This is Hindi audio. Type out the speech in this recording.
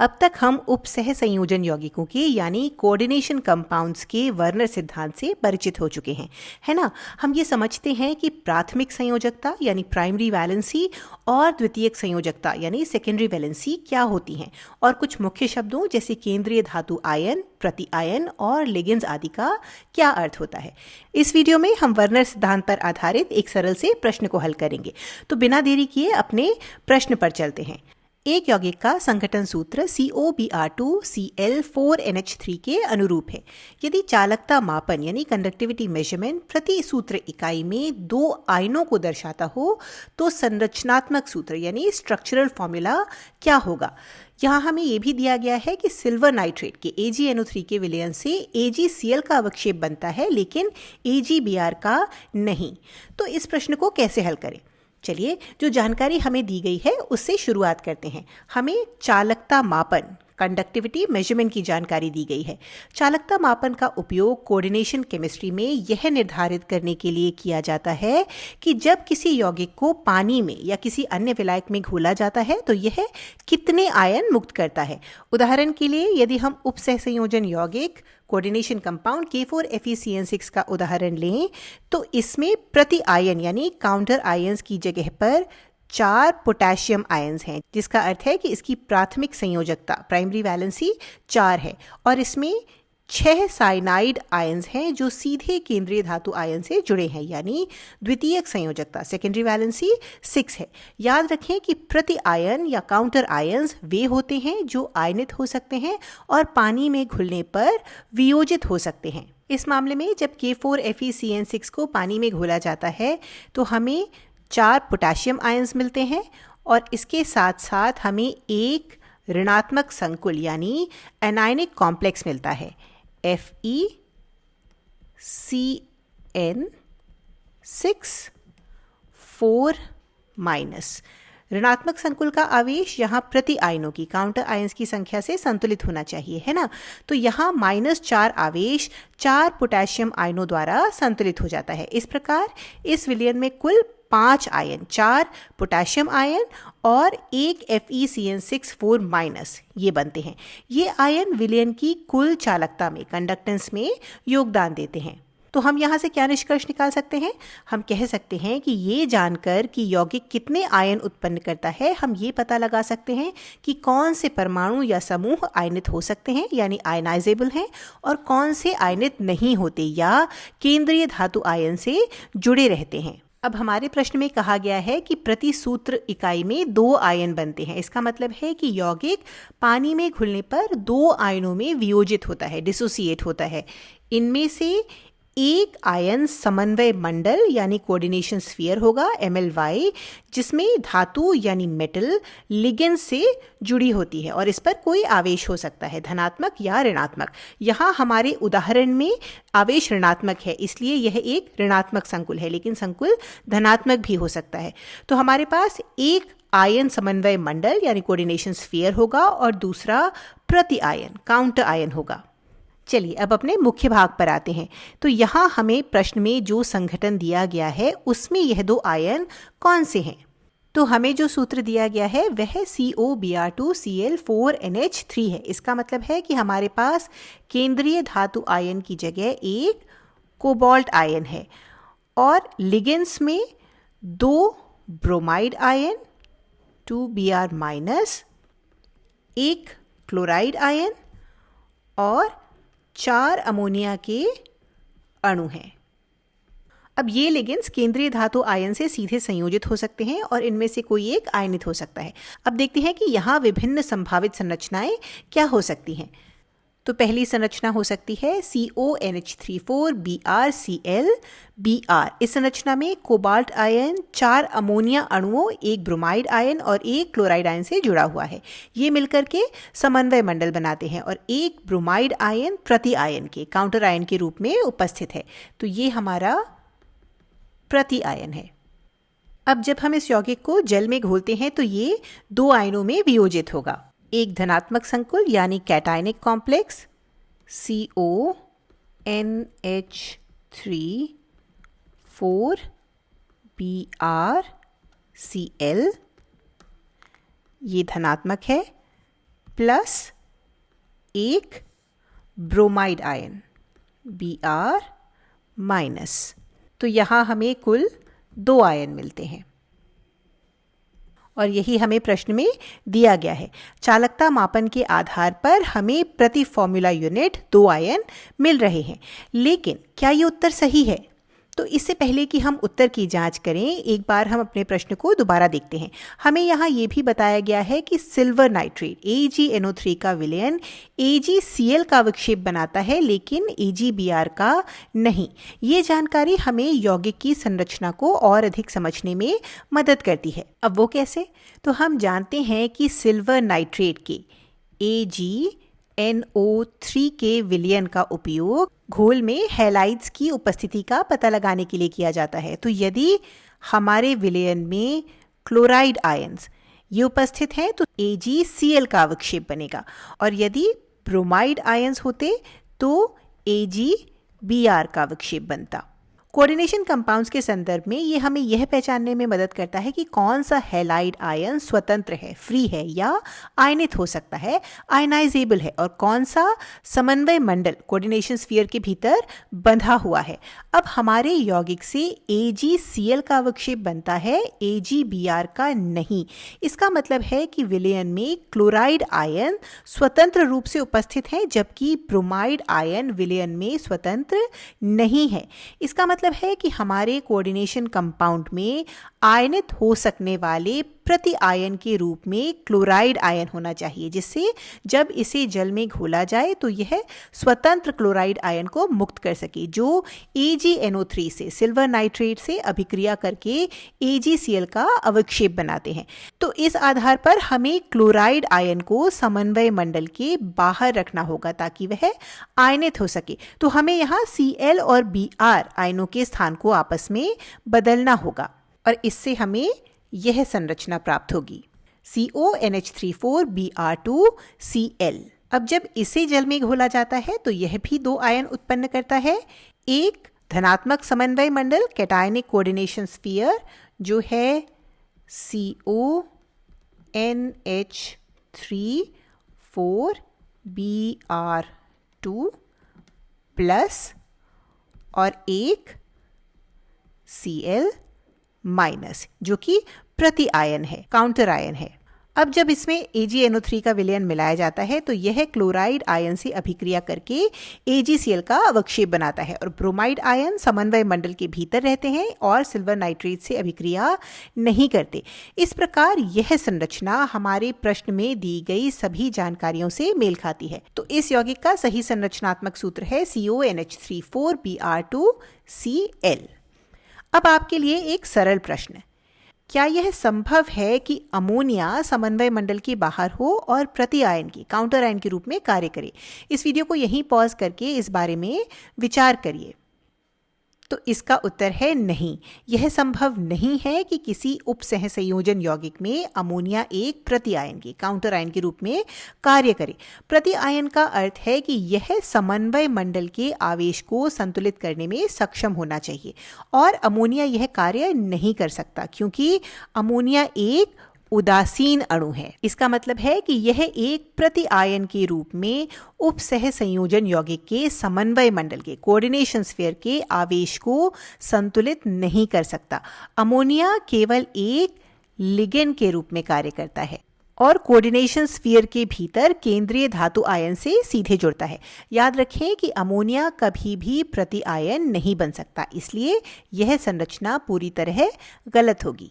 अब तक हम उपसह संयोजन यौगिकों के यानी कोऑर्डिनेशन कंपाउंड्स के वर्नर सिद्धांत से परिचित हो चुके हैं, है ना। हम ये समझते हैं कि प्राथमिक संयोजकता यानी प्राइमरी वैलेंसी और द्वितीयक संयोजकता यानी सेकेंडरी वैलेंसी क्या होती हैं, और कुछ मुख्य शब्दों जैसे केंद्रीय धातु आयन, प्रति आयन और लिगेंड्स आदि का क्या अर्थ होता है। इस वीडियो में हम वर्नर सिद्धांत पर आधारित एक सरल से प्रश्न को हल करेंगे। तो बिना देरी किए अपने प्रश्न पर चलते हैं। एक यौगिक का संघटन सूत्र COBr2Cl4NH3 के अनुरूप है। यदि चालकता मापन यानी कंडक्टिविटी मेजरमेंट प्रति सूत्र इकाई में 2 आयनों को दर्शाता हो तो संरचनात्मक सूत्र यानी स्ट्रक्चरल फॉर्मूला क्या होगा। यहाँ हमें यह भी दिया गया है कि सिल्वर नाइट्रेट के AgNO3 के विलयन से AgCl का अवक्षेप बनता है लेकिन AgBr का नहीं। तो इस प्रश्न को कैसे हल करें। चलिए, जो जानकारी हमें दी गई है उससे शुरुआत करते हैं। हमें चालकता मापन कंडक्टिविटी मेजरमेंट की जानकारी दी गई है। चालकता मापन का उपयोग कोऑर्डिनेशन केमिस्ट्री में यह निर्धारित करने के लिए किया जाता है कि जब किसी यौगिक को पानी में या किसी अन्य विलायक में घोला जाता है तो यह कितने आयन मुक्त करता है। उदाहरण के लिए यदि हम उपसहसंयोजन यौगिक कोऑर्डिनेशन कंपाउंड K4FeCN6 का उदाहरण लें तो इसमें प्रति आयन यानी काउंटर आयंस की जगह पर 4 पोटेशियम आयंस हैं, जिसका अर्थ है कि इसकी प्राथमिक संयोजकता प्राइमरी वैलेंसी 4 है और इसमें 6 साइनाइड आयंस हैं जो सीधे केंद्रीय धातु आयन से जुड़े हैं, यानी द्वितीयक संयोजकता सेकेंडरी वैलेंसी 6 है। याद रखें कि प्रति आयन या काउंटर आयंस वे होते हैं जो आयनित हो सकते हैं और पानी में घुलने पर वियोजित हो सकते हैं। इस मामले में जब K4FeCN6 को पानी में घोला जाता है तो हमें 4 पोटेशियम आयंस मिलते हैं और इसके साथ साथ हमें एक ऋणात्मक संकुल यानी एनायनिक कॉम्प्लेक्स मिलता है FeCN6 4-। ऋणात्मक संकुल का आवेश यहाँ प्रति आयनों की काउंटर आयंस की संख्या से संतुलित होना चाहिए, है ना। तो यहाँ -4 आवेश 4 पोटेशियम आयनों द्वारा संतुलित हो जाता है। इस प्रकार इस विलयन में कुल 5 आयन, 4 पोटेशियम आयन और एक FeCN6 ये बनते हैं। ये आयन विलयन की कुल चालकता में कंडक्टेंस में योगदान देते हैं। तो हम यहाँ से क्या निष्कर्ष निकाल सकते हैं। हम कह सकते हैं कि ये जानकर कि यौगिक कितने आयन उत्पन्न करता है, हम ये पता लगा सकते हैं कि कौन से परमाणु या समूह आयनित हो सकते हैं यानी आयनाइजेबल हैं और कौन से आयनित नहीं होते या केंद्रीय धातु आयन से जुड़े रहते हैं। अब हमारे प्रश्न में कहा गया है कि प्रति सूत्र इकाई में 2 आयन बनते हैं। इसका मतलब है कि यौगिक पानी में घुलने पर 2 आयनों में वियोजित होता है, डिसोसिएट होता है। इनमें से एक आयन समन्वय मंडल यानी कोऑर्डिनेशन स्फीयर होगा MLY, जिसमें धातु यानी मेटल लिगेंड से जुड़ी होती है और इस पर कोई आवेश हो सकता है, धनात्मक या ऋणात्मक। यहाँ हमारे उदाहरण में आवेश ऋणात्मक है इसलिए यह एक ऋणात्मक संकुल है, लेकिन संकुल धनात्मक भी हो सकता है। तो हमारे पास एक आयन समन्वय मंडल यानी कोऑर्डिनेशन स्फीयर होगा और दूसरा प्रति आयन काउंटर आयन होगा। चलिए अब अपने मुख्य भाग पर आते हैं। तो यहाँ हमें प्रश्न में जो संघटन दिया गया है उसमें यह 2 आयन कौन से हैं। तो हमें जो सूत्र दिया गया है वह COBr2Cl4NH3 है। इसका मतलब है कि हमारे पास केंद्रीय धातु आयन की जगह एक कोबाल्ट आयन है और लिगेंड्स में 2 ब्रोमाइड आयन 2Br-, एक क्लोराइड आयन और 4 अमोनिया के अणु हैं। अब ये लिगेंड्स केंद्रीय धातु आयन से सीधे संयोजित हो सकते हैं और इनमें से कोई एक आयनित हो सकता है। अब देखते हैं कि यहाँ विभिन्न संभावित संरचनाएं क्या हो सकती हैं। तो पहली संरचना हो सकती है CONH34BrClBr। इस संरचना में कोबाल्ट आयन 4 अमोनिया अणुओं, एक ब्रोमाइड आयन और एक क्लोराइड आयन से जुड़ा हुआ है। ये मिलकर के समन्वय मंडल बनाते हैं और एक ब्रोमाइड आयन प्रति आयन के काउंटर आयन के रूप में उपस्थित है। तो ये हमारा प्रति आयन है। अब जब हम इस यौगिक को जल में घोलते हैं तो ये 2 आयनों में वियोजित होगा। एक धनात्मक संकुल यानी cationic complex CONH3 4Br Cl, ये धनात्मक है। प्लस एक ब्रोमाइड आयन Br माइनस। तो यहाँ हमें कुल 2 आयन मिलते हैं और यही हमें प्रश्न में दिया गया है। चालकता मापन के आधार पर हमें प्रति फॉर्मूला यूनिट 2 आयन मिल रहे हैं, लेकिन क्या ये उत्तर सही है? तो इससे पहले कि हम उत्तर की जांच करें, एक बार हम अपने प्रश्न को दोबारा देखते हैं। हमें यहाँ ये भी बताया गया है कि सिल्वर नाइट्रेट AgNO3 का विलयन AgCl का विक्षेप बनाता है, लेकिन AgBr का नहीं। ये जानकारी हमें यौगिक की संरचना को और अधिक समझने में मदद करती है। अब वो कैसे? तो हम जानते हैं कि सिल्वर नाइट्रेट के AgNO3 के विलयन का उपयोग घोल में हैलाइड्स की उपस्थिति का पता लगाने के लिए किया जाता है। तो यदि हमारे विलयन में क्लोराइड आयंस ये उपस्थित हैं तो AgCl का विक्षेप बनेगा, और यदि ब्रोमाइड आयंस होते तो AgBr का विक्षेप बनता। कोऑर्डिनेशन कंपाउंड्स के संदर्भ में ये हमें यह पहचानने में मदद करता है कि कौन सा हैलाइड आयन स्वतंत्र है, फ्री है या आयनित हो सकता है, आयनाइजेबल है, और कौन सा समन्वय मंडल कोऑर्डिनेशन स्फीयर के भीतर बंधा हुआ है। अब हमारे यौगिक से AgCl का विक्षेप बनता है, AgBr का नहीं। इसका मतलब है कि विलयन में क्लोराइड आयन स्वतंत्र रूप से उपस्थित है, जबकि ब्रोमाइड आयन विलयन में स्वतंत्र नहीं है। इसका मतलब है कि हमारे कोऑर्डिनेशन कंपाउंड में आयनित हो सकने वाले प्रति आयन के रूप में क्लोराइड आयन होना चाहिए, जिससे जब इसे जल में घोला जाए तो यह स्वतंत्र क्लोराइड आयन को मुक्त कर सके, जो AgNO3 से सिल्वर नाइट्रेट से अभिक्रिया करके AgCl का अवक्षेप बनाते हैं। तो इस आधार पर हमें क्लोराइड आयन को समन्वय मंडल के बाहर रखना होगा ताकि वह आयनित हो सके। तो हमें यहाँ Cl और Br आयनों के स्थान को आपस में बदलना होगा, और इससे हमें यह संरचना प्राप्त होगी CONH34Br2Cl। अब जब इसे जल में घोला जाता है तो यह भी 2 आयन उत्पन्न करता है। एक धनात्मक समन्वय मंडल कैटायनिक कोऑर्डिनेशन स्फीयर जो है CONH34Br2 प्लस, और एक Cl माइनस जो कि प्रति आयन है, काउंटर आयन है। अब जब इसमें AgNO3 का विलयन मिलाया जाता है तो यह क्लोराइड आयन से अभिक्रिया करके AgCl का अवक्षेप बनाता है, और ब्रोमाइड आयन समन्वय मंडल के भीतर रहते हैं और सिल्वर नाइट्रेट से अभिक्रिया नहीं करते। इस प्रकार यह संरचना हमारे प्रश्न में दी गई सभी जानकारियों से मेल खाती है। तो इस यौगिक का सही संरचनात्मक सूत्र है CONH34Br2Cl। अब आपके लिए एक सरल प्रश्न, क्या यह संभव है कि अमोनिया समन्वय मंडल के बाहर हो और प्रति आयन की काउंटर आयन के रूप में कार्य करे? इस वीडियो को यहीं पॉज करके इस बारे में विचार करिए। तो इसका उत्तर है नहीं। यह संभव नहीं है कि किसी उप सह संयोजन यौगिक में अमोनिया एक प्रति आयन के काउंटर आयन के रूप में कार्य करे। प्रति आयन का अर्थ है कि यह समन्वय मंडल के आवेश को संतुलित करने में सक्षम होना चाहिए, और अमोनिया यह कार्य नहीं कर सकता क्योंकि अमोनिया एक उदासीन अणु है। इसका मतलब है कि यह एक प्रति आयन के रूप में उप सह संयोजन यौगिक के समन्वय मंडल के कोऑर्डिनेशन स्फीयर के आवेश को संतुलित नहीं कर सकता। अमोनिया केवल एक लिगेंड के रूप में कार्य करता है और कोऑर्डिनेशन स्फीयर के भीतर केंद्रीय धातु आयन से सीधे जुड़ता है। याद रखें कि अमोनिया कभी भी प्रति आयन नहीं बन सकता, इसलिए यह संरचना पूरी तरह गलत होगी।